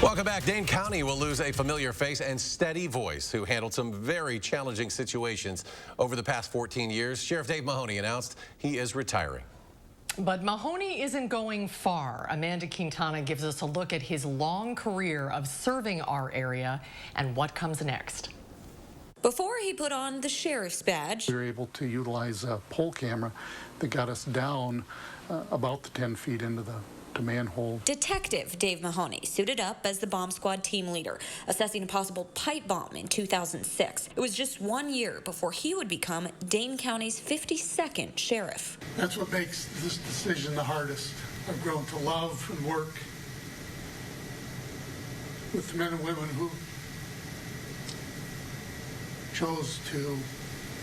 Welcome back. Dane County will lose a familiar face and steady voice who handled some very challenging situations over the past 14 years. Sheriff Dave Mahoney announced he is retiring. But Mahoney isn't going far. Amanda Quintana gives us a look at his long career of serving our area and what comes next. Before he put on the sheriff's badge, we were able to utilize a pole camera that got us down about the 10 feet into the manhole. Detective Dave Mahoney suited up as the bomb squad team leader, assessing a possible pipe bomb in 2006. It was just 1 year before he would become Dane County's 52nd sheriff. That's what makes this decision the hardest. I've grown to love and work with the men and women who chose to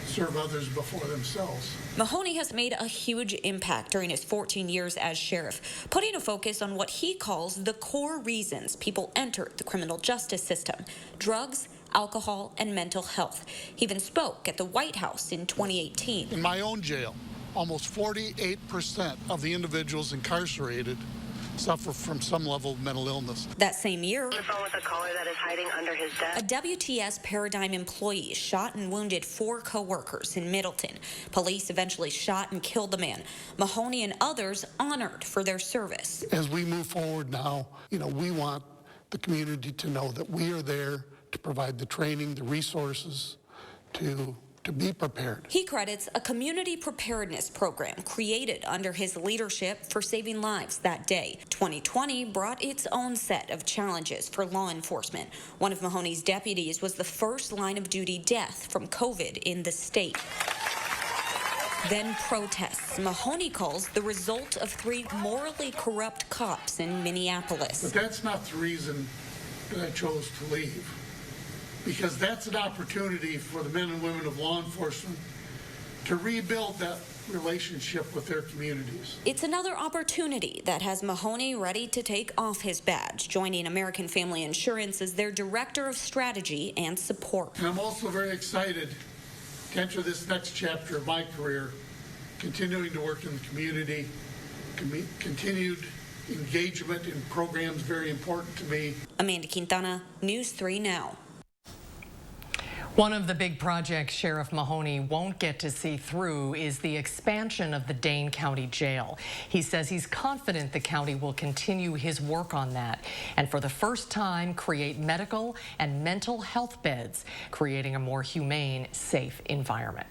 serve others before themselves. Mahoney has made a huge impact during his 14 years as sheriff, putting a focus on what he calls the core reasons people enter the criminal justice system: drugs, alcohol, and mental health. He even spoke at the White House in 2018. In my own jail, almost 48% of the individuals incarcerated suffer from some level of mental illness. That same year, on the phone with a caller that is hiding under his desk. A WTS Paradigm employee shot and wounded 4 co-workers in Middleton. Police eventually shot and killed the man. Mahoney and others honored for their service. As we move forward now, we want the community to know that we are there to provide the training, the resources to be prepared. He credits a community preparedness program created under his leadership for saving lives that day. 2020 brought its own set of challenges for law enforcement. One of Mahoney's deputies was the first line of duty death from COVID in the state. Then protests Mahoney calls the result of 3 morally corrupt cops in Minneapolis. But that's not the reason that I chose to leave, because that's an opportunity for the men and women of law enforcement to rebuild that relationship with their communities. It's another opportunity that has Mahoney ready to take off his badge, joining American Family Insurance as their Director of Strategy and Support. And I'm also very excited to enter this next chapter of my career, continuing to work in the community, continued engagement in programs very important to me. Amanda Quintana, News 3 Now. One of the big projects Sheriff Mahoney won't get to see through is the expansion of the Dane County Jail. He says he's confident the county will continue his work on that and for the first time create medical and mental health beds, creating a more humane, safe environment.